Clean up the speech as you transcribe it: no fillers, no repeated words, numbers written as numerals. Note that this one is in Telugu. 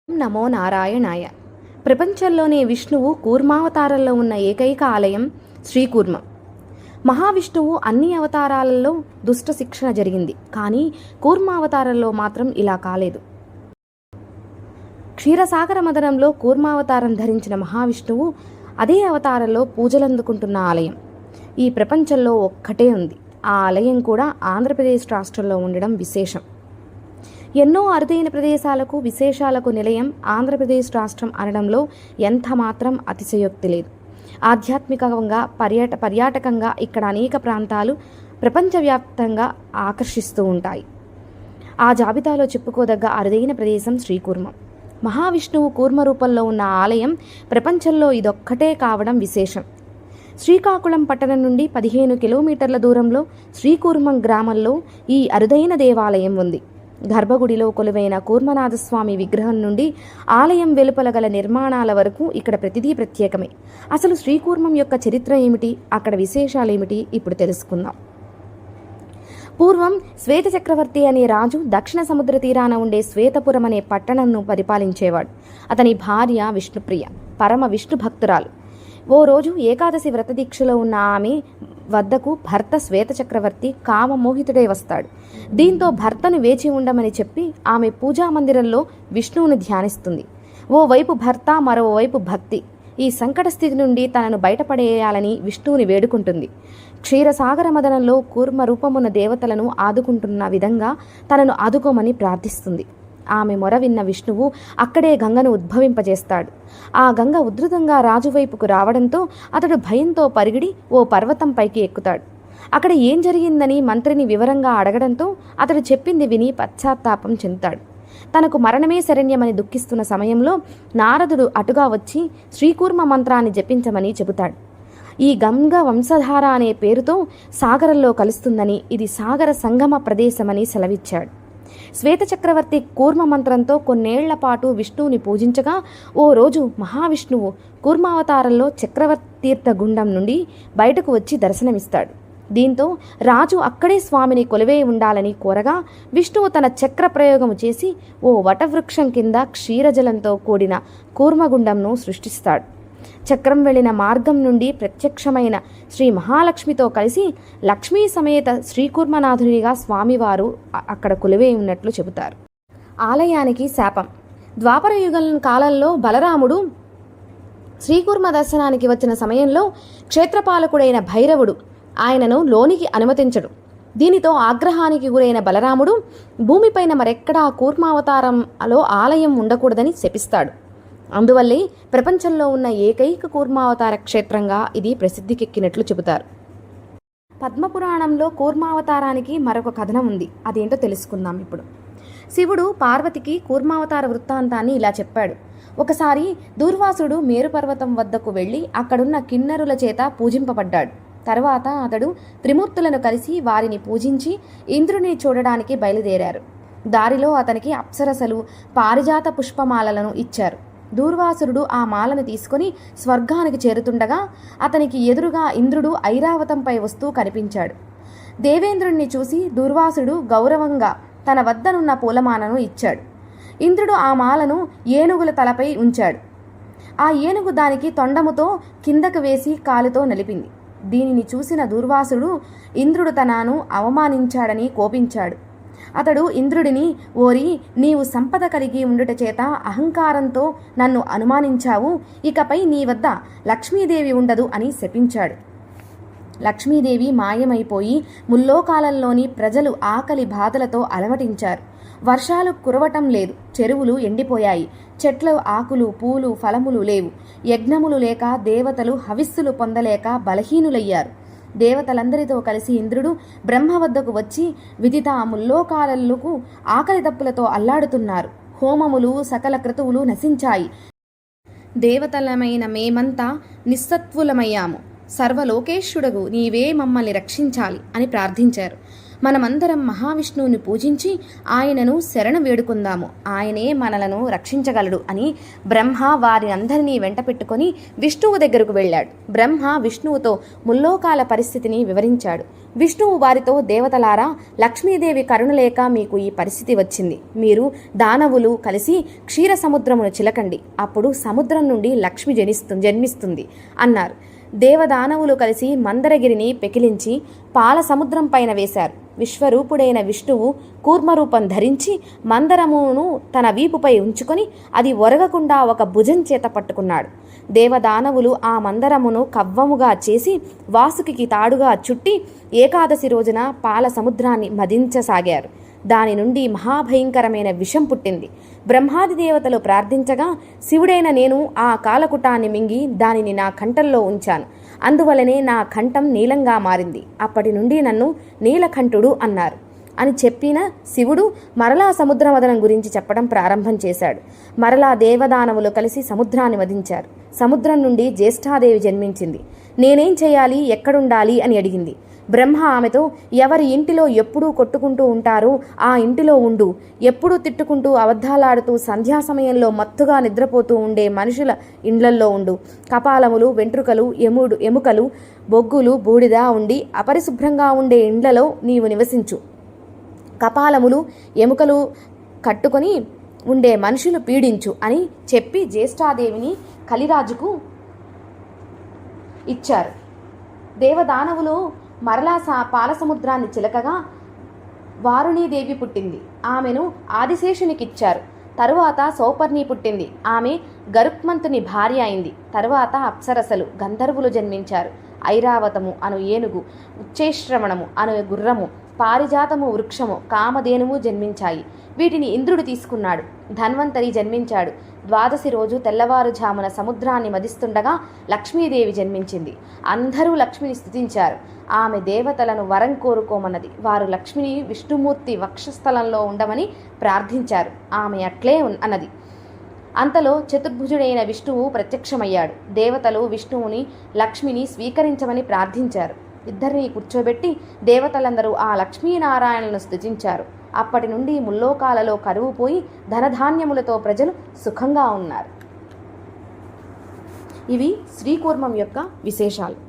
నమో నారాయణాయ. ప్రపంచంలోనే విష్ణువు కూర్మావతారంలో ఉన్న ఏకైక ఆలయం శ్రీకూర్మం. మహావిష్ణువు అన్ని అవతారాలలో దుష్ట శిక్షణ జరిగింది, కానీ కూర్మావతారంలో మాత్రం ఇలా కాలేదు. క్షీరసాగర మదనంలో కూర్మావతారం ధరించిన మహావిష్ణువు అదే అవతారంలో పూజలందుకుంటున్న ఆలయం ఈ ప్రపంచంలో ఒక్కటే ఉంది. ఆ ఆలయం కూడా ఆంధ్రప్రదేశ్ రాష్ట్రంలో ఉండడం విశేషం. ఎన్నో అరుదైన ప్రదేశాలకు విశేషాలకు నిలయం ఆంధ్రప్రదేశ్ రాష్ట్రం అనడంలో ఎంత మాత్రం అతిశయోక్తి లేదు. ఆధ్యాత్మికంగా పర్యాటకంగా ఇక్కడ అనేక ప్రాంతాలు ప్రపంచవ్యాప్తంగా ఆకర్షిస్తూ ఉంటాయి. ఆ జాబితాలో చెప్పుకోదగ్గ అరుదైన ప్రదేశం శ్రీకూర్మం. మహావిష్ణువు కూర్మ రూపంలో ఉన్న ఆలయం ప్రపంచంలో ఇదొక్కటే కావడం విశేషం. శ్రీకాకుళం పట్టణం నుండి 15 కిలోమీటర్ల దూరంలో శ్రీకూర్మం గ్రామంలో ఈ అరుదైన దేవాలయం ఉంది. గర్భగుడిలో కొలువైన కూర్మనాథస్వామి విగ్రహం నుండి ఆలయం వెలుపల గల నిర్మాణాల వరకు ఇక్కడ ప్రతిదీ ప్రత్యేకమే. అసలు శ్రీకూర్మం యొక్క చరిత్ర ఏమిటి, అక్కడ విశేషాలేమిటి ఇప్పుడు తెలుసుకుందాం. పూర్వం శ్వేత చక్రవర్తి అనే రాజు దక్షిణ సముద్ర తీరాన ఉండే శ్వేతపురం అనే పట్టణంను పరిపాలించేవాడు. అతని భార్య విష్ణుప్రియ, పరమ విష్ణు భక్తురాలు. ఓ రోజు ఏకాదశి వ్రత దీక్షలో ఉన్న ఆమె వద్దకు భర్త శ్వేత చక్రవర్తి కామమోహితుడై వస్తాడు. దీంతో భర్తను వేచి ఉండమని చెప్పి ఆమె పూజా మందిరంలో విష్ణువుని ధ్యానిస్తుంది. ఓవైపు భర్త, మరోవైపు భక్తి. ఈ సంకట స్థితి నుండి తనను బయటపడేయాలని విష్ణువుని వేడుకుంటుంది. క్షీరసాగర మదనంలో కూర్మ రూపమున్న దేవతలను ఆదుకుంటున్న విధంగా తనను ఆదుకోమని ప్రార్థిస్తుంది. ఆమె మొర విన్న విష్ణువు అక్కడే గంగను ఉద్భవింపజేస్తాడు. ఆ గంగ ఉధృతంగా రాజువైపుకు రావడంతో అతడు భయంతో పరిగిడి ఓ పర్వతం పైకి ఎక్కుతాడు. అక్కడ ఏం జరిగిందని మంత్రిని వివరంగా అడగడంతో అతడు చెప్పింది విని పశ్చాత్తాపం చెందుతాడు. తనకు మరణమే శరణ్యమని దుఃఖిస్తున్న సమయంలో నారదుడు అటుగా వచ్చి శ్రీకూర్మ మంత్రాన్ని జపించమని చెబుతాడు. ఈ గంగ వంశధార అనే పేరుతో సాగరంలో కలుస్తుందని, ఇది సాగర సంగమ ప్రదేశమని సెలవిచ్చాడు. శ్వేత చక్రవర్తి కూర్మ మంత్రంతో కొన్నేళ్ల పాటు విష్ణువుని పూజించగా ఓ రోజు మహావిష్ణువు కూర్మావతారంలో చక్రవర్తి తీర్థ గుండం నుండి బయటకు వచ్చి దర్శనమిస్తాడు. దీంతో రాజు అక్కడే స్వామిని కొలువై ఉండాలని కోరగా విష్ణువు తన చక్ర ప్రయోగము చేసి ఓ వటవృక్షం కింద క్షీరజలంతో కూడిన కూర్మగుండంను సృష్టిస్తాడు. చక్రం వెళ్లిన మార్గం నుండి ప్రత్యక్షమైన శ్రీ మహాలక్ష్మితో కలిసి లక్ష్మీ సమేత శ్రీకూర్మనాథునిగా స్వామివారు అక్కడ కొలువై ఉన్నట్లు చెబుతారు. ఆలయానికి శాపం. ద్వాపర యుగం కాలంలో బలరాముడు శ్రీకూర్మ దర్శనానికి వచ్చిన సమయంలో క్షేత్రపాలకుడైన భైరవుడు ఆయనను లోనికి అనుమతించడు. దీనితో ఆగ్రహానికి గురైన బలరాముడు భూమిపైన మరెక్కడా కూర్మావతారంలో ఆలయం ఉండకూడదని శపిస్తాడు. అందువల్లే ప్రపంచంలో ఉన్న ఏకైక కూర్మావతార క్షేత్రంగా ఇది ప్రసిద్ధికెక్కినట్లు చెబుతారు. పద్మపురాణంలో కూర్మావతారానికి మరొక కథనం ఉంది. అదేంటో తెలుసుకుందాం ఇప్పుడు. శివుడు పార్వతికి కూర్మావతార వృత్తాంతాన్ని ఇలా చెప్పాడు. ఒకసారి దూర్వాసుడు మేరుపర్వతం వద్దకు వెళ్ళి అక్కడున్న కిన్నరుల చేత పూజింపబడ్డాడు. తర్వాత అతడు త్రిమూర్తులను కలిసి వారిని పూజించి ఇంద్రుని చూడడానికి బయలుదేరారు. దారిలో అతనికి అప్సరసలు పారిజాత పుష్పమాలలను ఇచ్చారు. దూర్వాసురుడు ఆ మాలను తీసుకుని స్వర్గానికి చేరుతుండగా అతనికి ఎదురుగా ఇంద్రుడు ఐరావతంపై వస్తూ కనిపించాడు. దేవేంద్రుణ్ణి చూసి దూర్వాసుడు గౌరవంగా తన వద్దనున్న పూలమాలను ఇచ్చాడు. ఇంద్రుడు ఆ మాలను ఏనుగుల తలపై ఉంచాడు. ఆ ఏనుగు దానికి తొండముతో కిందకు వేసి కాలుతో నలిపింది. దీనిని చూసిన దూర్వాసుడు ఇంద్రుడు తనను అవమానించాడని కోపించాడు. అతడు ఇంద్రుడిని, ఓరి, నీవు సంపద కలిగి ఉండుట చేత అహంకారంతో నన్ను అనుమానించావు, ఇకపై నీ వద్ద లక్ష్మీదేవి ఉండదు అని శపించాడు. లక్ష్మీదేవి మాయమైపోయి ముల్లోకాలంలోని ప్రజలు ఆకలి బాధలతో అలమటించారు. వర్షాలు కురవటం లేదు, చెరువులు ఎండిపోయాయి, చెట్ల ఆకులు, పూలు, ఫలములు లేవు. యజ్ఞములు లేక దేవతలు హవిస్సులు పొందలేక బలహీనులయ్యారు. దేవతలందరితో కలిసి ఇంద్రుడు బ్రహ్మ వద్దకు వచ్చి విదిత ముల్లోకాలకు ఆకలి దప్పులతో అల్లాడుతున్నారు. హోమములు, సకల క్రతువులు నశించాయి. దేవతలమైన మేమంతా నిస్సత్వులమయ్యాము. సర్వలోకేశ్వరుడగు నీవే మమ్మల్ని రక్షించాలి అని ప్రార్థించారు. మనమందరం మహావిష్ణువుని పూజించి ఆయనను శరణ వేడుకుందాము, ఆయనే మనలను రక్షించగలడు అని బ్రహ్మ వారి అందరినీ వెంట పెట్టుకొని విష్ణువు దగ్గరకు వెళ్ళాడు. బ్రహ్మ విష్ణువుతో ముల్లోకాల పరిస్థితిని వివరించాడు. విష్ణువు వారితో, దేవతలారా, లక్ష్మీదేవి కరుణ లేక మీకు ఈ పరిస్థితి వచ్చింది. మీరు దానవులు కలిసి క్షీర సముద్రమును చిలకండి, అప్పుడు సముద్రం నుండి లక్ష్మి జన్మిస్తుంది అన్నారు. దేవదానవులు కలిసి మందరగిరిని పెకిలించి పాల సముద్రం పైన వేశారు. విశ్వరూపుడైన విష్ణువు కూర్మరూపం ధరించి మందరమును తన వీపుపై ఉంచుకొని అది ఒరగకుండా ఒక భుజం చేత పట్టుకున్నాడు. దేవదానవులు ఆ మందరమును కవ్వముగా చేసి వాసుకి తాడుగా చుట్టి ఏకాదశి రోజున పాల సముద్రాన్ని మదించసాగారు. దాని నుండి మహాభయంకరమైన విషం పుట్టింది. బ్రహ్మాది దేవతలు ప్రార్థించగా శివుడైన నేను ఆ కాలకుటాన్ని మింగి దానిని నా కంఠంలో ఉంచాను. అందువలనే నా కంఠం నీలంగా మారింది. అప్పటి నుండి నన్ను నీలకంఠుడు అన్నారు అని చెప్పిన శివుడు మరలా సముద్రమదనం గురించి చెప్పడం ప్రారంభం చేశాడు. మరలా దేవదానవులు కలిసి సముద్రాన్ని వధించారు. సముద్రం నుండి జ్యేష్ఠాదేవి జన్మించింది. నేనేం చేయాలి, ఎక్కడుండాలి అని అడిగింది. బ్రహ్మ ఆమెతో, ఎవరి ఇంటిలో ఎప్పుడూ కొట్టుకుంటూ ఉంటారో ఆ ఇంటిలో ఉండు. ఎప్పుడూ తిట్టుకుంటూ అబద్ధాలాడుతూ సంధ్యా సమయంలో మత్తుగా నిద్రపోతూ ఉండే మనుషుల ఇండ్లల్లో ఉండు. కపాలములు, వెంట్రుకలు, ఎముకలు, బొగ్గులు, బూడిద ఉండి అపరిశుభ్రంగా ఉండే ఇండ్లలో నీవు నివసించు. కపాలములు, ఎముకలు కట్టుకొని ఉండే మనుషులు పీడించు అని చెప్పి జ్యేష్ఠాదేవిని కలిరాజుకు ఇచ్చారు. దేవదానవులు మరలా పాల సముద్రాన్ని చిలకగా వారుణీదేవి పుట్టింది. ఆమెను ఆదిశేషునికిచ్చారు. తరువాత సౌపర్ణి పుట్టింది. ఆమె గరుత్మంతుని భార్య అయింది. తరువాత అప్సరసలు, గంధర్వులు జన్మించారు. ఐరావతము అను ఏనుగు, ఉచ్చేశ్రవణము అను గుర్రము, పారిజాతము వృక్షము, కామధేనువు జన్మించాయి. వీటిని ఇంద్రుడు తీసుకున్నాడు. ధన్వంతరి జన్మించాడు. ద్వాదశి రోజు తెల్లవారుజామున సముద్రాన్ని మదిస్తుండగా లక్ష్మీదేవి జన్మించింది. అందరూ లక్ష్మిని స్తుతించారు. ఆమె దేవతలను వరం కోరుకోమన్నది. వారు లక్ష్మిని విష్ణుమూర్తి వక్షస్థలంలో ఉండమని ప్రార్థించారు. ఆమె అట్లే అన్నది. అంతలో చతుర్భుజుడైన విష్ణువు ప్రత్యక్షమయ్యాడు. దేవతలు విష్ణువుని, లక్ష్మిని స్వీకరించమని ప్రార్థించారు. ఇద్దరిని కూర్చోబెట్టి దేవతలందరూ ఆ లక్ష్మీనారాయణలను స్తుతించారు. అప్పటి నుండి ముల్లోకాలలో కరువు పోయి ధనధాన్యములతో ప్రజలు సుఖంగా ఉన్నారు. ఇవి శ్రీకూర్మం యొక్క విశేషాలు.